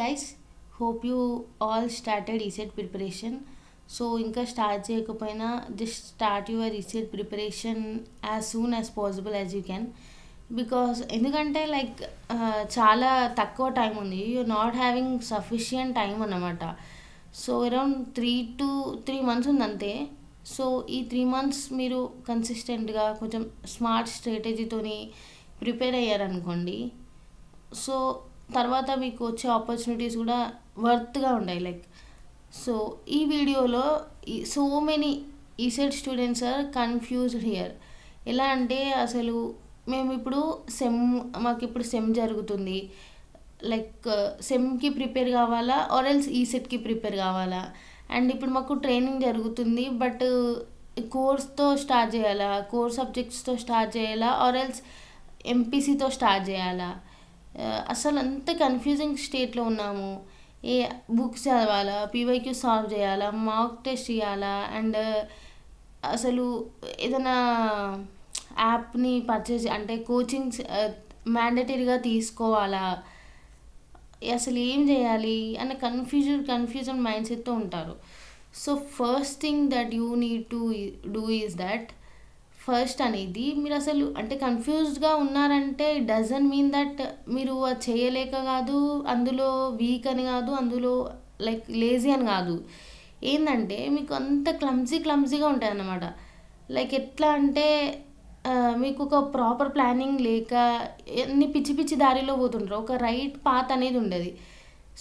Guys, hope you all started ECET preparation. So ఇంకా start చేయకపోయినా just start your ECET preparation as soon as possible as you can. Because ఎందుకంటే చాలా తక్కువ time ఉంది, you not having sufficient time అన్నమాట. So around 3 to 3 months ఉంది అంతే. So ఈ 3 months మీరు కన్సిస్టెంట్గా కొంచెం స్మార్ట్ స్ట్రాటజీతోని ప్రిపేర్ అయ్యారనుకోండి, సో తర్వాత మీకు వచ్చే ఆపర్చునిటీస్ కూడా వర్త్గా ఉంటాయి. సో ఈ వీడియోలో so many ECET students are confused here. ఎలా అంటే అసలు మేము ఇప్పుడు మాకు ఇప్పుడు సెమ్ జరుగుతుంది, సెమ్కి ప్రిపేర్ కావాలా ఆర్ ఎల్స్ ఈసెట్కి ప్రిపేర్ కావాలా, అండ్ ఇప్పుడు మాకు ట్రైనింగ్ జరుగుతుంది బట్ కోర్స్తో స్టార్ట్ చేయాలా, కోర్ సబ్జెక్ట్స్తో స్టార్ట్ చేయాలా ఆర్ ఎల్స్ ఎంపీసీతో స్టార్ట్ చేయాలా. అసలు అంత కన్ఫ్యూజింగ్ స్టేట్లో ఉన్నాము. ఏ బుక్స్ చదవాలా, పీవైక్యూ సాల్వ్ చేయాలా, మాక్ టెస్ట్ చేయాలా, అండ్ అసలు ఏదైనా యాప్ని పర్చేస్ అంటే కోచింగ్స్ మ్యాండేటరీగా తీసుకోవాలా, అసలు ఏం చేయాలి అన్న కన్ఫ్యూజన్ మైండ్ సెట్తో ఉంటారు. So first thing that you need to do is that first అనేది మీరు అసలు అంటే కన్ఫ్యూజ్డ్గా ఉన్నారంటే ఇట్ డజంట్ మీన్ దట్ మీరు అది చేయలేక కాదు, అందులో వీక్ అని కాదు, అందులో లేజీ అని కాదు. ఏంటంటే మీకు అంత క్లమ్జీగా ఉంటాయి అన్నమాట. ఎట్లా అంటే మీకు ఒక ప్రాపర్ ప్లానింగ్ లేక అన్ని పిచ్చి దారిలో పోతుంటారు, ఒక రైట్ పాత్ అనేది ఉండదు.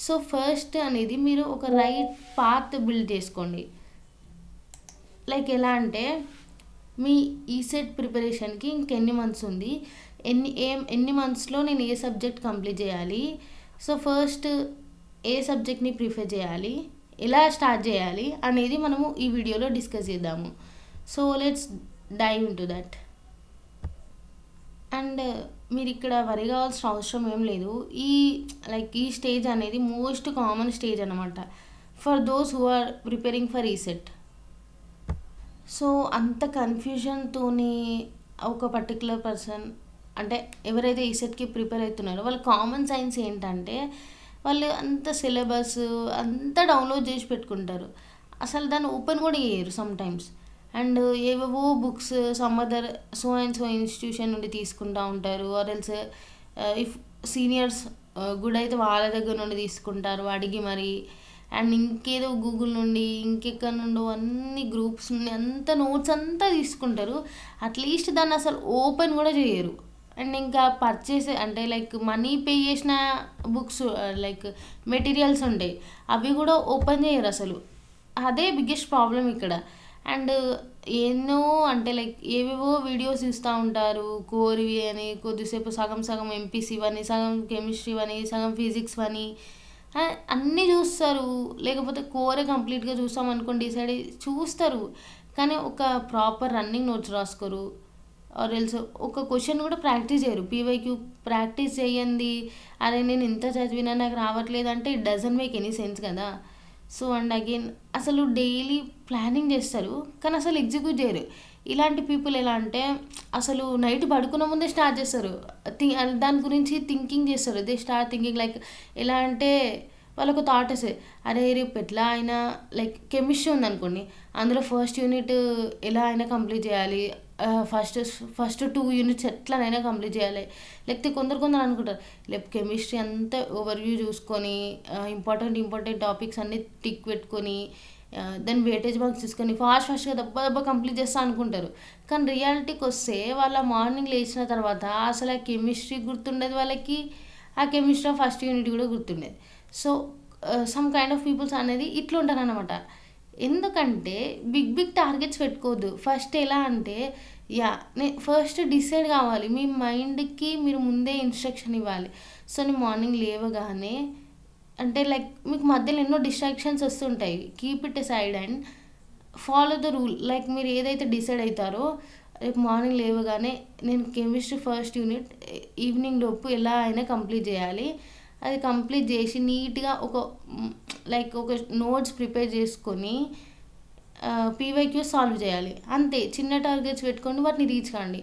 సో ఫస్ట్ అనేది మీరు ఒక రైట్ పాత్ బిల్డ్ చేసుకోండి. ఎలా అంటే మీ ఈసెట్ ప్రిపరేషన్కి ఇంకెన్ని మంత్స్ ఉంది, ఎన్ని మంత్స్లో నేను ఏ సబ్జెక్ట్ కంప్లీట్ చేయాలి, సో ఫస్ట్ ఏ సబ్జెక్ట్ని ప్రిఫర్ చేయాలి, ఎలా స్టార్ట్ చేయాలి అనేది మనము ఈ వీడియోలో డిస్కస్ చేద్దాము. So let's dive into that. And మీరు ఇక్కడ వరి కావాల్సిన అవసరం ఏం లేదు. ఈ స్టేజ్ అనేది మోస్ట్ కామన్ స్టేజ్ అనమాట for those who are preparing for ECET. So అంత కన్ఫ్యూజన్తోని ఒక పర్టికులర్ పర్సన్ అంటే ఎవరైతే ఈసెట్కి ప్రిపేర్ అవుతున్నారో వాళ్ళ కామన్ సైన్స్ ఏంటంటే వాళ్ళు అంత సిలబస్ అంతా డౌన్లోడ్ చేసి పెట్టుకుంటారు, అసలు దాన్ని ఓపెన్ కూడా చేయరు సమ్టైమ్స్. అండ్ ఏవేవో books some other so and so institution నుండి తీసుకుంటూ ఉంటారు, or else if seniors good అయితే వాళ్ళ దగ్గర నుండి తీసుకుంటారు అడిగి మరి, అండ్ ఇంకేదో గూగుల్ నుండి ఇంకెక్కడ నుండో అన్ని గ్రూప్స్ నుండి అంత నోట్స్ అంతా తీసుకుంటారు, అట్లీస్ట్ దాన్ని అసలు ఓపెన్ కూడా చేయరు. అండ్ ఇంకా పర్చేస్ అంటే మనీ పే చేసిన బుక్స్ మెటీరియల్స్ ఉంటాయి, అవి కూడా ఓపెన్ చేయరు అసలు. అదే బిగ్గెస్ట్ ప్రాబ్లం ఇక్కడ. అండ్ ఎన్నో అంటే ఏవేవో వీడియోస్ ఇస్తూ ఉంటారు, కోర్వి అని కొద్దిసేపు సగం ఎంపీసీ అని, సగం కెమిస్ట్రీ అని, సగం ఫిజిక్స్ అని అన్నీ చూస్తారు. లేకపోతే కోరే కంప్లీట్గా చూస్తామనుకోండి డిసైడ్ చూస్తారు, కానీ ఒక ప్రాపర్ రన్నింగ్ నోట్స్ రాసుకోరు, ఆర్ ఎల్స్ ఒక క్వశ్చన్ కూడా ప్రాక్టీస్ చేయరు. పీవైక్యూ ప్రాక్టీస్ చేయండి, అరే నేను ఇంత చదివినా నాకు రావట్లేదు అంటే it doesn't make any sense కదా. సో అండ్ అగైన్ అసలు డైలీ ప్లానింగ్ చేస్తారు కానీ అసలు ఎగ్జిక్యూట్ చేయరు. ఇలాంటి పీపుల్ ఎలా అంటే అసలు నైట్ పడుకున్న ముందే స్టార్ట్ చేస్తారు, దాని గురించి థింకింగ్ చేస్తారు. దే స్టార్ట్ థింకింగ్ ఎలా అంటే వాళ్ళకు థాట్ వస్తుంది, అరే రేపు ఎట్లా అయినా కెమిస్ట్రీ ఉందనుకోండి, అందులో ఫస్ట్ యూనిట్ ఎలా అయినా కంప్లీట్ చేయాలి, ఫస్ట్ 2 units ఎట్లనైనా కంప్లీట్ చేయాలి. లేకపోతే కొందరు అనుకుంటారు కెమిస్ట్రీ అంతా ఓవర్వ్యూ చూసుకొని ఇంపార్టెంట్ టాపిక్స్ అన్నీ టిక్ పెట్టుకొని దాని వెయిటేజ్ మార్క్స్ తీసుకొని ఫాస్ట్గా దెబ్బ కంప్లీట్ చేస్తా అనుకుంటారు. కానీ రియాలిటీకి వస్తే వాళ్ళ మార్నింగ్ లేచిన తర్వాత అసలు ఆ కెమిస్ట్రీ గుర్తుండేది వాళ్ళకి, ఆ కెమిస్ట్రీ ఫస్ట్ యూనిట్ కూడా గుర్తుండేది. So some kind of peoples అనేది ఇట్లా ఉంటారు అనమాట. ఎందుకంటే బిగ్ టార్గెట్స్ పెట్టుకోవద్దు. ఫస్ట్ ఎలా అంటే ఫస్ట్ డిసైడ్ కావాలి, మీ మైండ్కి మీరు ముందే ఇన్స్ట్రక్షన్ ఇవ్వాలి. సో నేను మార్నింగ్ లేవగానే అంటే మీకు మధ్యలో ఎన్నో డిస్ట్రాక్షన్స్ వస్తుంటాయి, keep it a side and follow the rule. మీరు ఏదైతే డిసైడ్ అవుతారో రేపు మార్నింగ్ లేవగానే నేను కెమిస్ట్రీ ఫస్ట్ యూనిట్ ఈవినింగ్ లోపు ఎలా అయినా కంప్లీట్ చేయాలి, అది కంప్లీట్ చేసి నీట్గా ఒక నోట్స్ ప్రిపేర్ చేసుకొని పీవైక్యూ సాల్వ్ చేయాలి. అంతే, చిన్న టార్గెట్స్ పెట్టుకొని వాటిని రీచ్ కాండి.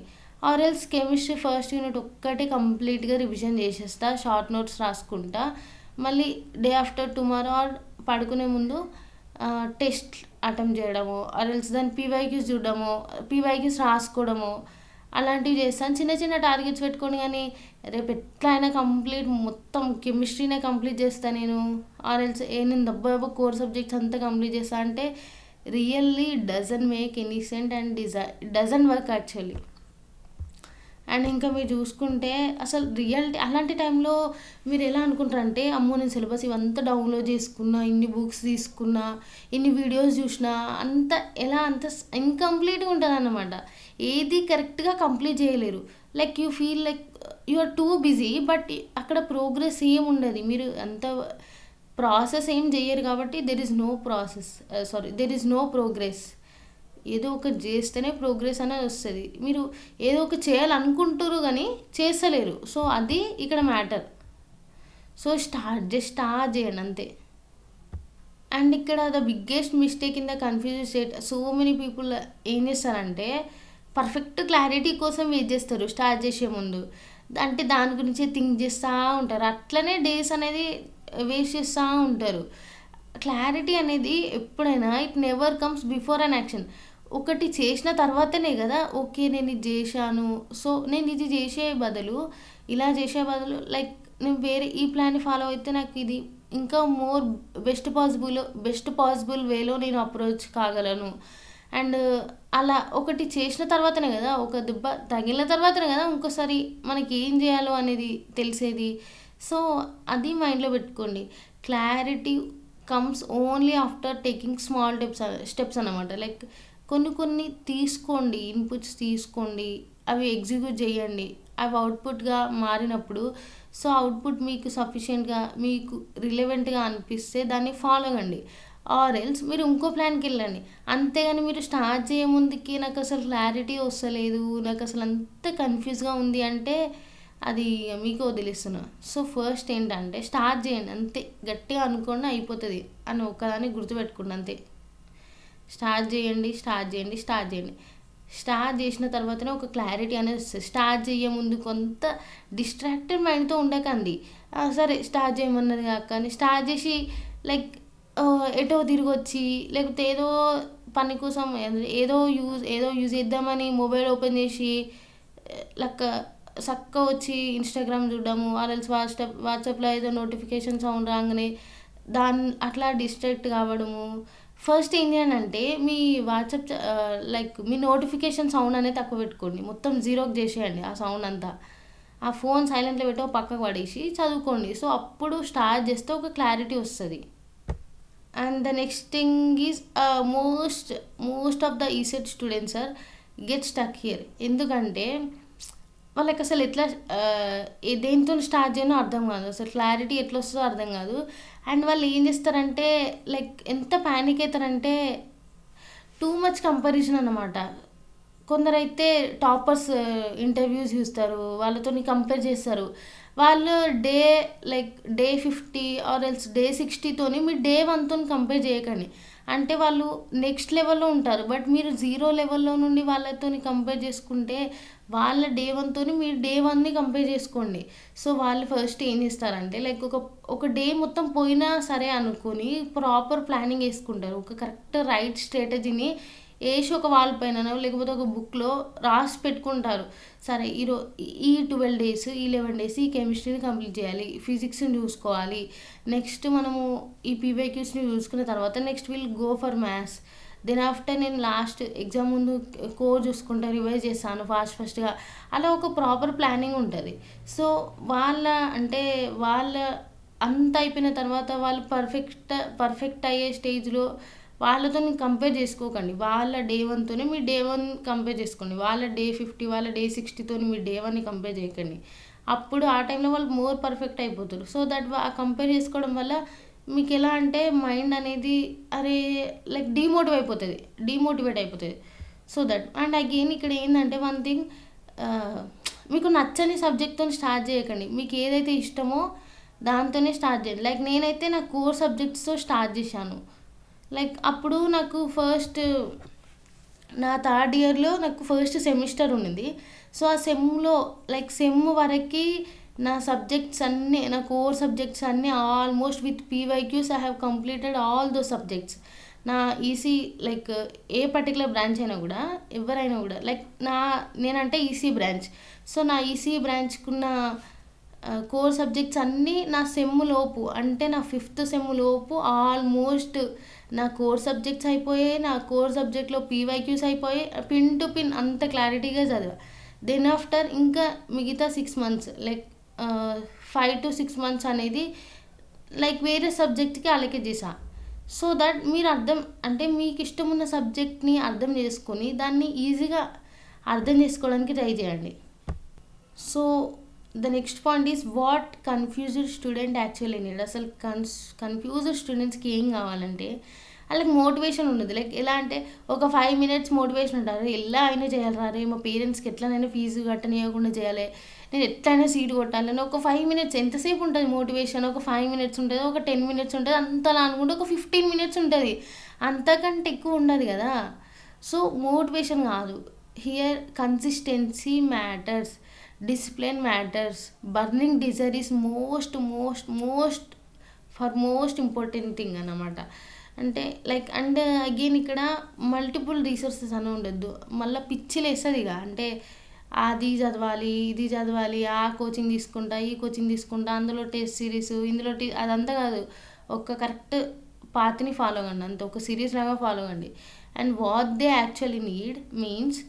Or else chemistry first unit ఒక్కటే కంప్లీట్గా రివిజన్ చేసేస్తా, షార్ట్ నోట్స్ రాసుకుంటా, మళ్ళీ డే ఆఫ్టర్ టుమారో ఆర్ పడుకునే ముందు టెస్ట్ అటెంప్ట్ చేయడము ఆర్ఎల్స్ దాని పీవైక్యూస్ చూడడము, పీవైక్యూస్ రాసుకోవడము అలాంటివి చేస్తాను. చిన్న చిన్న టార్గెట్స్ పెట్టుకొని కానీ రేపు ఎట్లా అయినా కంప్లీట్ మొత్తం కెమిస్ట్రీనే కంప్లీట్ చేస్తాను నేను, ఆర్ఎల్స్ నేను దెబ్బ కోర్ సబ్జెక్ట్స్ అంతా కంప్లీట్ చేస్తాను అంటే really doesn't make any sense and doesn't work actually. And ఇంకా మీరు చూసుకుంటే అసలు రియాలిటీ అలాంటి టైంలో మీరు ఎలా అనుకుంటారంటే, అమ్మో నేను సిలబస్ ఇవంతా డౌన్లోడ్ చేసుకున్నా, ఇన్ని బుక్స్ తీసుకున్నా, ఇన్ని వీడియోస్ చూసినా, అంత ఎలా అంత ఇన్కంప్లీట్గా ఉంటుంది అన్నమాట. ఏది కరెక్ట్గా కంప్లీట్ చేయలేరు. Like you feel like you are too busy, but అక్కడ ప్రోగ్రెస్ ఏం ఉండదు. మీరు అంత ప్రాసెస్ ఏం చేయరు కాబట్టి there is no process, there is no progress. ఏదో ఒకటి చేస్తేనే ప్రోగ్రెస్ అనేది వస్తుంది. మీరు ఏదో ఒకటి చేయాలనుకుంటారు కానీ చేస్తలేరు. సో అది ఇక్కడ మ్యాటర్. సో జస్ట్ స్టార్ట్ చేయండి అంతే. అండ్ ఇక్కడ the biggest mistake in the confuse state, so many people ఏం చేస్తారంటే పర్ఫెక్ట్ క్లారిటీ కోసం వెయిట్ చేస్తారు స్టార్ట్ చేసే ముందు. అంటే దాని గురించి థింక్ చేస్తూ ఉంటారు, అట్లనే డేస్ అనేది వేస్ట్ చేస్తూ ఉంటారు. క్లారిటీ అనేది ఎప్పుడైనా it never comes before an action. ఒకటి చేసిన తర్వాతనే కదా ఓకే నేను ఇది చేశాను, సో నేను ఇది చేసే బదులు ఇలా చేసే బదులు లైక్ నేను వేరే ఈ ప్లాన్ని ఫాలో అయితే నాకు ఇది ఇంకా మోర్ బెస్ట్ పాసిబుల్ వేలో నేను అప్రోచ్ కాగలను. అండ్ అలా ఒకటి చేసిన తర్వాతనే కదా, ఒక దెబ్బ తగిలిన తర్వాతనే కదా ఇంకోసారి మనకి ఏం చేయాలో అనేది తెలిసేది. సో అది మైండ్లో పెట్టుకోండి. Clarity comes only after taking small steps అన్నమాట. లైక్ కొన్ని తీసుకోండి, ఇన్పుట్స్ తీసుకోండి, అవి ఎగ్జిక్యూట్ చేయండి. అవి అవుట్పుట్గా మారినప్పుడు సో అవుట్పుట్ మీకు సఫిషియెంట్గా మీకు రిలవెంట్గా అనిపిస్తే దాన్ని ఫాలో కండి. ఆర్ ఎల్స్ మీరు ఇంకో ప్లాన్కి వెళ్ళండి. అంతేగాని మీరు స్టార్ట్ చేయముందుకి నాకు అసలు క్లారిటీ వస్తలేదు, నాకు అసలు అంత కన్ఫ్యూజ్గా ఉంది అంటే అది మీకు వదిలేస్తున్నా. సో ఫస్ట్ ఏంటంటే స్టార్ట్ చేయండి అంతే, గట్టిగా అనుకోండి అయిపోతుంది అని ఒక్కదాన్ని గుర్తుపెట్టుకోండి అంతే. స్టార్ట్ చేయండి. స్టార్ట్ చేసిన తర్వాతనే ఒక క్లారిటీ అనేది వస్తుంది. స్టార్ట్ చేయే ముందు కొంత డిస్ట్రాక్టెడ్ మైండ్తో ఉండకండి. సరే స్టార్ట్ చేయమన్నది కాక కానీ స్టార్ట్ చేసి లైక్ ఎటో తిరిగి వచ్చి లేకపోతే ఏదో పని కోసం ఏదో యూజ్ చేద్దామని మొబైల్ ఓపెన్ చేసి లెక్క చక్క వచ్చి ఇన్స్టాగ్రామ్ చూడడము, ఆర్ఎల్స్ వాట్సాప్లో ఏదో నోటిఫికేషన్ సౌండ్ రాగానే అట్లా డిస్ట్రాక్ట్ కావడము. ఫస్ట్ ఏం చేయండి అంటే మీ వాట్సాప్ లైక్ మీ నోటిఫికేషన్ సౌండ్ అనేది తక్కువ పెట్టుకోండి, మొత్తం జీరోకి చేసేయండి ఆ సౌండ్ అంతా. ఆ ఫోన్ సైలెంట్లో పెట్టో పక్కకు పడేసి చదువుకోండి. సో అప్పుడు స్టార్ట్ చేస్తే ఒక క్లారిటీ వస్తుంది. And the next thing is most of the ECET students are get stuck here. ఎందుకంటే వాళ్ళకి అసలు ఎట్లా దేంతో స్టార్ట్ చేయనో అర్థం కాదు, అసలు క్లారిటీ ఎట్లా వస్తుందో అర్థం కాదు. అండ్ వాళ్ళు ఏం చేస్తారంటే లైక్ ఎంత ప్యానిక్ అవుతారంటే టూ మచ్ కంపారిజన్ అన్నమాట. కొందరైతే టాపర్స్ ఇంటర్వ్యూస్ చూస్తారు, వాళ్ళతో కంపేర్ చేస్తారు. వాళ్ళు డే 50 ఆర్ ఎల్స్ డే 60తోని మీరు డే 1తో కంపేర్ చేయకండి. అంటే వాళ్ళు నెక్స్ట్ లెవెల్లో ఉంటారు, బట్ మీరు 0 లెవెల్లో నుండి వాళ్ళతో కంపేర్ చేసుకుంటే వాళ్ళ డే 1తో మీరు డే 1ని కంపేర్ చేసుకోండి. సో వాళ్ళు ఫస్ట్ ఏం చేస్తారంటే లైక్ ఒక డే మొత్తం పోయినా సరే అనుకొని ప్రాపర్ ప్లానింగ్ వేసుకుంటారు. ఒక కరెక్ట్ రైట్ స్ట్రాటజీని వేసి ఒక వాల్ పైన లేకపోతే ఒక బుక్లో రాసి పెట్టుకుంటారు. సరే ఈ 12 డేస్ ఈ 11 డేస్ ఈ కెమిస్ట్రీని కంప్లీట్ చేయాలి, ఫిజిక్స్ని చూసుకోవాలి, నెక్స్ట్ మనము ఈ పీవైక్యూస్ని చూసుకున్న తర్వాత next will go for maths. Then after నేను లాస్ట్ ఎగ్జామ్ ముందు కోర్ చూసుకుంటా, రివైజ్ చేస్తాను ఫాస్ట్గా. అలా ఒక ప్రాపర్ ప్లానింగ్ ఉంటుంది. సో వాళ్ళ అంత అయిపోయిన తర్వాత వాళ్ళు పర్ఫెక్ట్ అయ్యే స్టేజ్లో వాళ్ళతో కంపేర్ చేసుకోకండి. వాళ్ళ డే 1తోనే మీ డే 1 కంపేర్ చేసుకోండి. వాళ్ళ డే 50 వాళ్ళ డే 60తో మీ డే 1ని కంపేర్ చేయకండి. అప్పుడు ఆ టైంలో వాళ్ళు మోర్ పర్ఫెక్ట్ అయిపోతారు. సో దట్ ఆ కంపేర్ చేసుకోవడం వల్ల మీకు ఎలా అంటే మైండ్ అనేది లైక్ డిమోటివేట్ అయిపోతుంది. సో దట్ అండ్ అగైన్ ఇక్కడ ఏంటంటే వన్ థింగ్, మీకు నచ్చని సబ్జెక్ట్తో స్టార్ట్ చేయకండి. మీకు ఏదైతే ఇష్టమో దాంతోనే స్టార్ట్ చేయండి. లైక్ నేనైతే నా కోర్ సబ్జెక్ట్స్తో స్టార్ట్ చేశాను. లైక్ అప్పుడు నాకు నా థర్డ్ ఇయర్లో నాకు ఫస్ట్ సెమిస్టర్ ఉండింది. సో ఆ సెమ్ వరకు నా కోర్ సబ్జెక్ట్స్ అన్నీ almost with PYQs I have completed all those subjects. నా EC like a particular branch అయినా కూడా, ఎవరైనా కూడా లైక్ నేనంటే ఈసీ బ్రాంచ్. సో నా ఈసీ బ్రాంచ్కున్న కోర్ సబ్జెక్ట్స్ అన్నీ నా సెమ్ములోపు, అంటే నా 5th సెమ్ములోపు ఆల్మోస్ట్ నా కోర్ సబ్జెక్ట్స్ అయిపోయాయి. నా కోర్ సబ్జెక్ట్లో పీవైక్యూస్ అయిపోయాయి. పిన్ టు పిన్ అంత క్లారిటీగా చదివా. దెన్ ఆఫ్టర్ ఇంకా మిగతా 6 మంత్స్ లైక్ 5 to 6 మంత్స్ అనేది లైక్ వేరే సబ్జెక్ట్కి అలొకేట్ చేసా. సో దట్ మీరు అంటే మీకు ఇష్టం ఉన్న సబ్జెక్ట్ని అర్థం చేసుకొని దాన్ని ఈజీగా అర్థం చేసుకోవడానికి ట్రై చేయండి. So the next point is what confused student actually need. అసలు కన్ఫ్యూజ్డ్ స్టూడెంట్స్కి ఏం కావాలంటే, వాళ్ళకి మోటివేషన్ ఉండదు. లైక్ ఎలా అంటే ఒక 5 minutes మోటివేషన్ ఉంటారు, ఎలా అయినా చేయాలి రే, మా పేరెంట్స్కి ఎట్లనైనా ఫీజు కట్టనియకుండా చేయాలి, నేను ఎట్లయినా సీటు కొట్టాలని ఒక 5 minutes ఎంతసేపు ఉంటుంది మోటివేషన్? ఒక 5 minutes ఉంటుంది, ఒక 10 minutes ఉంటుంది, అంతలా అనుకుంటే ఒక 15 minutes ఉంటుంది, అంతకంటే ఎక్కువ ఉండదు కదా. సో మోటివేషన్ కాదు here, consistency matters, discipline matters, burning desire is most important thing అన్నమాట. అంటే లైక్ అండ్ అగైన్ ఇక్కడ మల్టిపుల్ రీసోర్సెస్ అని ఉండొద్దు, మళ్ళీ పిచ్చిలు వేస్తుంది ఇక. అంటే అది చదవాలి, ఇది చదవాలి, ఆ కోచింగ్ తీసుకుంటా, ఈ కోచింగ్ తీసుకుంటా, అందులో టెస్ట్ సిరీస్, ఇందులో అదంతా కాదు. ఒక కరెక్ట్ పాత్ని ఫాలో అవ్వండి, అంతే, ఒక సిరీస్ లాగా ఫాలో అవ్వండి. And what they actually need means,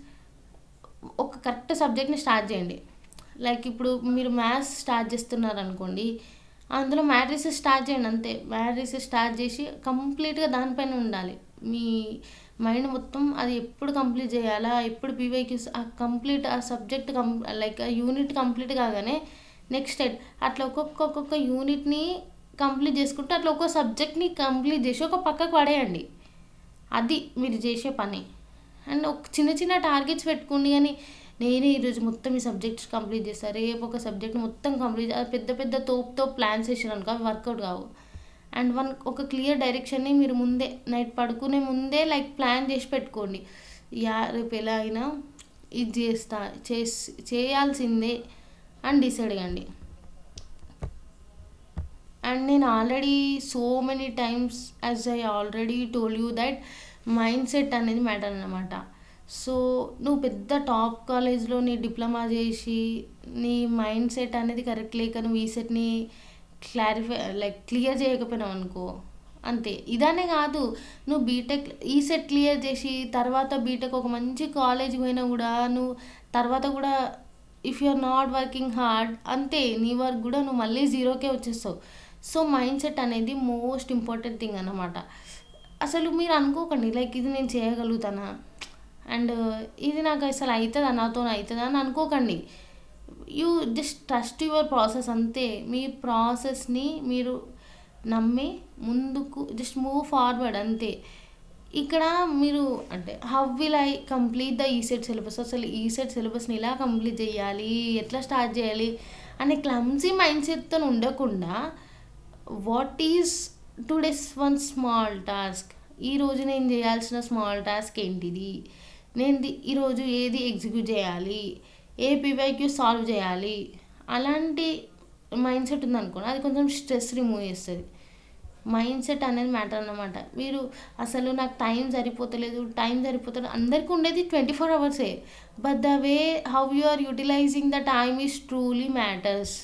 ఒక కరెక్ట్ సబ్జెక్ట్ని స్టార్ట్ చేయండి. లైక్ ఇప్పుడు మీరు మ్యాథ్స్ స్టార్ట్ చేస్తున్నారు అనుకోండి, అందులో మ్యాట్రిసెస్ స్టార్ట్ చేయండి, అంతే. మ్యాట్రిసెస్ స్టార్ట్ చేసి కంప్లీట్గా దానిపైన ఉండాలి మీ మైండ్ మొత్తం. అది ఎప్పుడు కంప్లీట్ చేయాలా, ఎప్పుడు పీవైక్యూస్, ఆ సబ్జెక్ట్ లైక్ ఆ యూనిట్ కంప్లీట్ కాగానే నెక్స్ట్ అట్లా ఒక్కొక్క యూనిట్ని కంప్లీట్ చేసుకుంటూ అట్లా ఒక్కొక్క సబ్జెక్ట్ని కంప్లీట్ చేసి ఒక పక్కకు పడేయండి. అది మీరు చేసే పని. అండ్ ఒక చిన్న టార్గెట్స్ పెట్టుకోండి, కానీ నేనే ఈరోజు మొత్తం ఈ సబ్జెక్ట్స్ కంప్లీట్ చేస్తాను, రేపు ఒక సబ్జెక్ట్ మొత్తం కంప్లీట్, అది పెద్ద తోపుతో ప్లాన్స్ వేసారు అనుకో, అవి వర్కౌట్ కావు. అండ్ ఒక క్లియర్ డైరెక్షన్ని మీరు ముందే నైట్ పడుకునే ముందే లైక్ ప్లాన్ చేసి పెట్టుకోండి. రేపు ఎలా అయినా ఇది చేయాల్సిందే అని డిసైడ్ కండి. అండ్ నేను already so many times as I already told you that mind set అనేది మ్యాటర్ అన్నమాట. సో నువ్వు పెద్ద టాప్ కాలేజ్లో నీ డిప్లొమా చేసి నీ మైండ్ సెట్ అనేది కరెక్ట్ లేక నువ్వు ఈ సెట్ని క్లియర్ చేయకపోయినావు అనుకో, అంతే. ఇదనే కాదు, నువ్వు బీటెక్ ఈ సెట్ క్లియర్ చేసి తర్వాత బీటెక్ ఒక మంచి కాలేజ్ పోయినా కూడా నువ్వు తర్వాత కూడా if you are not working hard, అంతే, నీ వర్క్ కూడా నువ్వు మళ్ళీ జీరోకే వచ్చేస్తావు. సో మైండ్ సెట్ అనేది మోస్ట్ ఇంపార్టెంట్ థింగ్ అన్నమాట. అసలు మీరు అనుకోకండి లైక్ ఇది నేను చేయగలుగుతానా, అండ్ ఇది నాకు అసలు అవుతుందా, నాతో అవుతుందా అని అనుకోకండి. You just trust your process, అంతే. మీ ప్రాసెస్ని మీరు నమ్మి ముందుకు జస్ట్ మూవ్ ఫార్వర్డ్, అంతే. ఇక్కడ మీరు అంటే how will I complete the ECET syllabus, అసలు ఈసెట్ సిలబస్ని ఎలా కంప్లీట్ చేయాలి, ఎట్లా స్టార్ట్ చేయాలి అనే క్లమ్సీ మైండ్ సెట్తో ఉండకుండా, what is today's one small task, ఈరోజు నేను చేయాల్సిన స్మాల్ టాస్క్ ఏంటిది, నేను ఈరోజు ఏది ఎగ్జిక్యూట్ చేయాలి, ఏ పీవైక్యూ సాల్వ్ చేయాలి, అలాంటి మైండ్ సెట్ ఉందనుకోండి, అది కొంచెం స్ట్రెస్ రిమూవ్ చేస్తుంది. మైండ్ సెట్ అనేది మ్యాటర్ అన్నమాట. మీరు అసలు నాకు టైం సరిపోతలేదు అందరికీ ఉండేది 24 hours, but the way how you are utilising the time is truly matters.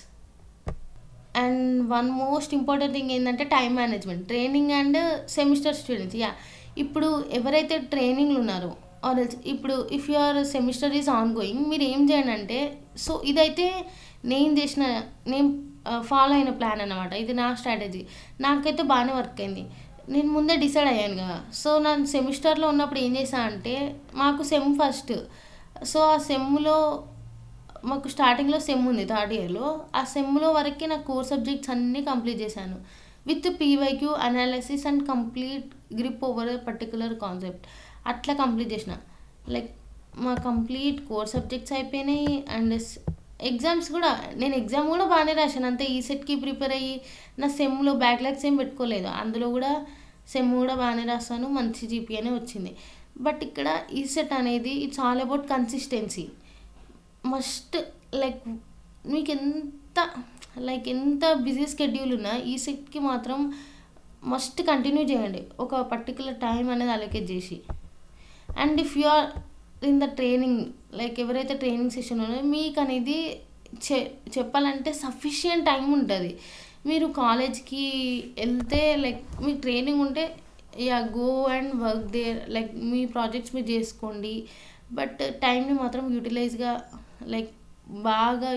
And one most important thing ఏంటంటే time management. Training and semester students, ఇప్పుడు ఎవరైతే ట్రైనింగ్లు ఉన్నారో ఆర్ ఎల్స్ ఇప్పుడు if your semester is ongoing, మీరు ఏం చేయండి అంటే, సో ఇదైతే నేను ఫాలో అయిన ప్లాన్ అన్నమాట, ఇది నా స్ట్రాటజీ, నాకైతే బాగానే వర్క్ అయింది, నేను ముందే డిసైడ్ అయ్యాను కదా. సో నా సెమిస్టర్లో ఉన్నప్పుడు ఏం చేశాను అంటే, మాకు సెమ్ ఫస్ట్, సో ఆ సెమ్లో మాకు స్టార్టింగ్లో సెమ్ ఉంది 3rd yearలో, ఆ సెమ్లో వరకు నా కోర్ సబ్జెక్ట్స్ అన్నీ కంప్లీట్ చేశాను with PYQ analysis and complete grip over particular concept. అట్లా కంప్లీట్ చేసిన, లైక్ మా కంప్లీట్ కోర్ సబ్జెక్ట్స్ అయిపోయినాయి. అండ్ ఎగ్జామ్స్ కూడా, నేను ఎగ్జామ్ కూడా బాగానే రాశాను, అంతే. ఈ సెట్కి ప్రిపేర్ అయ్యి నా సెమ్లో బ్యాక్లాగ్స్ ఏం పెట్టుకోలేదు, అందులో కూడా సెమ్ కూడా బాగానే రాస్తాను, మంచి జీపీఏనే వచ్చింది. బట్ ఇక్కడ ఈ సెట్ అనేది it's all about consistency. Must like మీకు ఎంత ఎంత బిజీ స్కెడ్యూల్ ఉన్నా ఈ సెట్కి మాత్రం మస్ట్ కంటిన్యూ చేయండి, ఒక పర్టికులర్ టైం అనేది అలొకేట్ చేసి. And if you are in the training, ఎవరైతే ట్రైనింగ్ సెషన్ ఉన్నారో మీకు అనేది చెప్పాలంటే సఫిషియంట్ టైం ఉంటుంది. మీరు కాలేజ్కి వెళ్తే మీకు ట్రైనింగ్ ఉంటే గో అండ్ వర్క్ దేర్, మీ ప్రాజెక్ట్స్ మీరు చేసుకోండి. బట్ టైంని మాత్రం యూటిలైజ్గా బాగా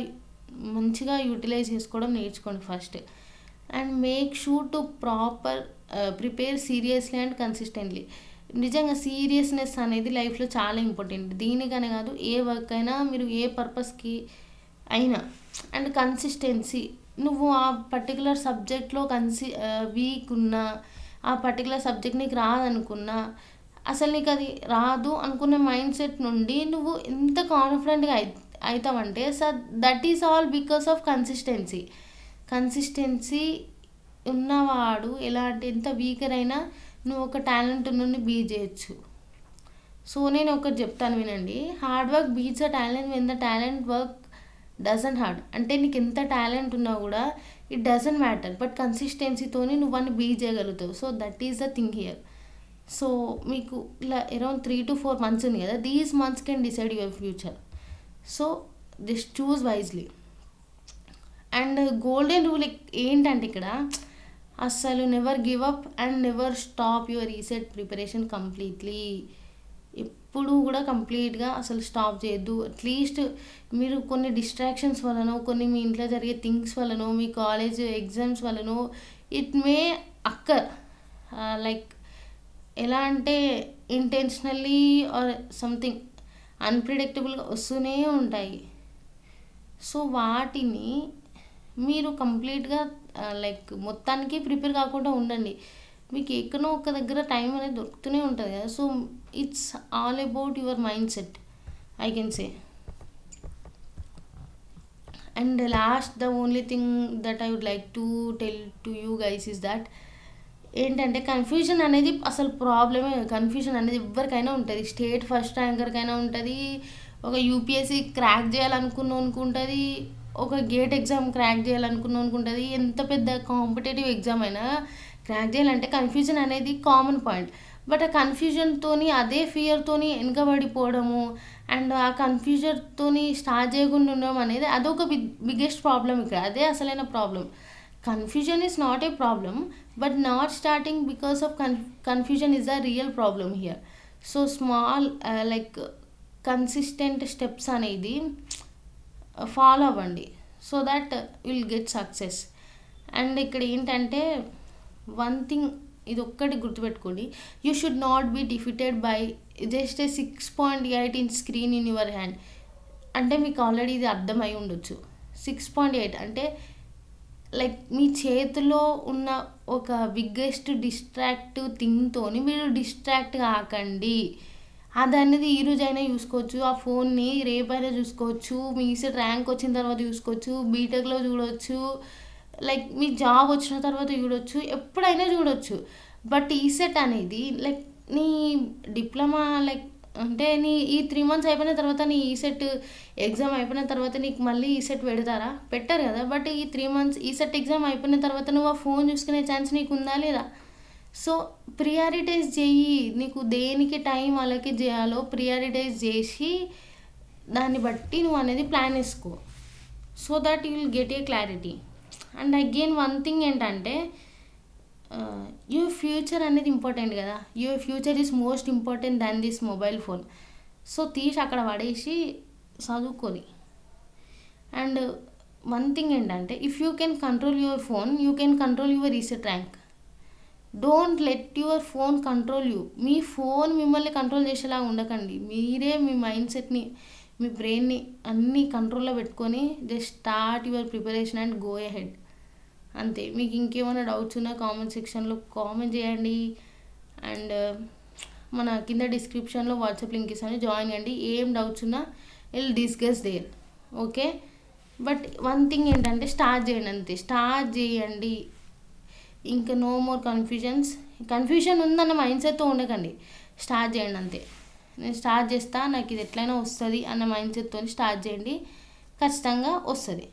మంచిగా యూటిలైజ్ చేసుకోవడం నేర్చుకోండి first. And make sure to prepare seriously and consistently. నిజంగా సీరియస్నెస్ అనేది లైఫ్లో చాలా ఇంపార్టెంట్, దీనికనే కాదు ఏ వర్క్ అయినా, మీరు ఏ పర్పస్కి అయినా. అండ్ కన్సిస్టెన్సీ, నువ్వు ఆ పర్టికులర్ సబ్జెక్ట్లో వీక్ ఉన్నా, ఆ పర్టికులర్ సబ్జెక్ట్ నీకు రాదనుకున్నా, అసలు నీకు అది రాదు అనుకునే మైండ్ సెట్ నుండి నువ్వు ఎంత కాన్ఫిడెంట్గా అవుతావంటే that is all because of consistency ఉన్నవాడు ఎంత వీకర్ అయినా నువ్వు ఒక టాలెంట్ నుండి బీట్ చేయొచ్చు. సో నేను ఒకటి చెప్తాను వినండి, hard work beats a talent when the talent work doesn't hard. అంటే నీకు ఎంత టాలెంట్ ఉన్నా కూడా ఇట్ డజంట్ మ్యాటర్, బట్ కన్సిస్టెన్సీతోని నువ్వు అన్ని బీట్ చేయగలుగుతావు. So that is the thing here. So మీకు ఇలా అరౌండ్ 3 to 4 months ఉంది కదా, these months can decide your future. So just choose wisely. And golden rule ఏంటంటే ఇక్కడ అస్సలు never give up and never stop your reset preparation completely. ఎప్పుడు కూడా కంప్లీట్గా అసలు స్టాప్ చేయొద్దు. అట్లీస్ట్ మీరు కొన్ని డిస్ట్రాక్షన్స్ వలనో, కొన్ని మీ ఇంట్లో జరిగే థింగ్స్ వలనో, మీ కాలేజ్ ఎగ్జామ్స్ వలనో ఇట్ మే అక్కర్, ఎలా అంటే ఇంటెన్షనల్లీ ఆర్ సంథింగ్ అన్ప్రిడిక్టబుల్గా వస్తూనే ఉంటాయి. సో వాటిని మీరు కంప్లీట్గా మొత్తానికి ప్రిపేర్ కాకుండా ఉండండి. మీకు ఎక్కడో ఒక దగ్గర టైం అనేది దొరుకుతూనే ఉంటుంది కదా. So it's all about your mindset, I can say. And last, the only thing that I would like to tell to you guys is that ఏంటంటే కన్ఫ్యూజన్ అనేది అసలు ప్రాబ్లమే. కన్ఫ్యూజన్ అనేది ఎవరికైనా ఉంటుంది, స్టేట్ ఫస్ట్ ర్యాంకర్కైనా ఉంటుంది, ఒక యూపీఎస్సీ క్రాక్ చేయాలనుకున్నోనికి ఉంటుంది, ఒక గేట్ ఎగ్జామ్ క్రాక్ చేయాలనుకున్నోనికి ఉంటుంది. ఎంత పెద్ద కాంపిటేటివ్ ఎగ్జామ్ అయినా క్రాక్ చేయాలంటే కన్ఫ్యూజన్ అనేది కామన్ పాయింట్. బట్ ఆ కన్ఫ్యూజన్తోని, అదే ఫియర్తోని వెనకబడిపోవడము అండ్ ఆ కన్ఫ్యూజన్తోని స్టార్ట్ చేయకుండా ఉండడం అనేది అదొక బిగ్గెస్ట్ ప్రాబ్లం ఇక్కడ. అదే అసలైన problem. Confusion is not a problem, but not starting because of confusion is a real problem here. So small consistent steps అనేది ఫాలో అవ్వండి, so that will get success. And ఇక్కడ ఏంటంటే వన్ థింగ్, ఇది ఒక్కటి గుర్తుపెట్టుకోండి, you should not be defeated by just a 6.8 inch screen in your hand. అంటే మీకు already ఇది అర్థమై ఉండొచ్చు. 6.8 అంటే మీ చేతిలో ఉన్న ఒక బిగ్గెస్ట్ డిస్ట్రాక్టివ్ థింగ్తోని మీరు డిస్ట్రాక్ట్ కాకండి. అది అనేది ఈరోజైనా చూసుకోవచ్చు, ఆ ఫోన్ని రేపైనా చూసుకోవచ్చు, మీ ఈసెట్ ర్యాంక్ వచ్చిన తర్వాత చూసుకోవచ్చు, బీటెక్లో చూడవచ్చు, మీ జాబ్ వచ్చిన తర్వాత చూడవచ్చు, ఎప్పుడైనా చూడవచ్చు. బట్ ఈసెట్ అనేది నీ డిప్లొమా అంటే నీ ఈ 3 months అయిపోయిన తర్వాత, నీ ఈసెట్ ఎగ్జామ్ అయిపోయిన తర్వాత నీకు మళ్ళీ ఈసెట్ పెడతారా? పెట్టారు కదా. బట్ ఈ 3 months ఈసెట్ ఎగ్జామ్ అయిపోయిన తర్వాత నువ్వు ఆ ఫోన్ చూసుకునే ఛాన్స్ నీకు ఉందా లేదా? సో ప్రియారిటైజ్ చెయ్యి, నీకు దేనికి టైం అలాగే చేయాలో ప్రియారిటైజ్ చేసి దాన్ని బట్టి నువ్వు అనేది ప్లాన్ వేసుకో, so that you will get a clarity. And again one thing ఏంటంటే యువర్ ఫ్యూచర్ అనేది ఇంపార్టెంట్ కదా. Your future is most important than this mobile phone. So తీసి అక్కడ పడేసి చదువుకొని. అండ్ వన్ థింగ్ ఏంటంటే if you can control your phone, you can control your reset rank. Don't let your phone control you. Me phone మిమ్మల్ని control చేసేలా ఉండకండి. మీరే మీ mind సెట్ని, మీ బ్రెయిన్ని అన్నీ కంట్రోల్లో పెట్టుకొని just start your preparation and go ahead. అంతే. మీకు ఇంకేమైనా డౌట్స్ ఉన్నా కామెంట్ సెక్షన్లో కామెంట్ చేయండి. అండ్ మన కింద డిస్క్రిప్షన్లో వాట్సాప్ లింక్ ఇస్తాను, జాయిన్ అయ్యండి. ఏం డౌట్స్ ఉన్నా will discuss there, okay. But one thing ఏంటంటే స్టార్ట్ చేయండి, అంతే. స్టార్ట్ చేయండి, ఇంకా నో మోర్ కన్ఫ్యూజన్ ఉందన్న మైండ్ సెట్తో ఉండకండి. స్టార్ట్ చేయండి అంతే. నేను స్టార్ట్ చేస్తా, నాకు ఇది ఎట్లయినా వస్తుంది అన్న మైండ్ సెట్తో స్టార్ట్ చేయండి, ఖచ్చితంగా వస్తుంది.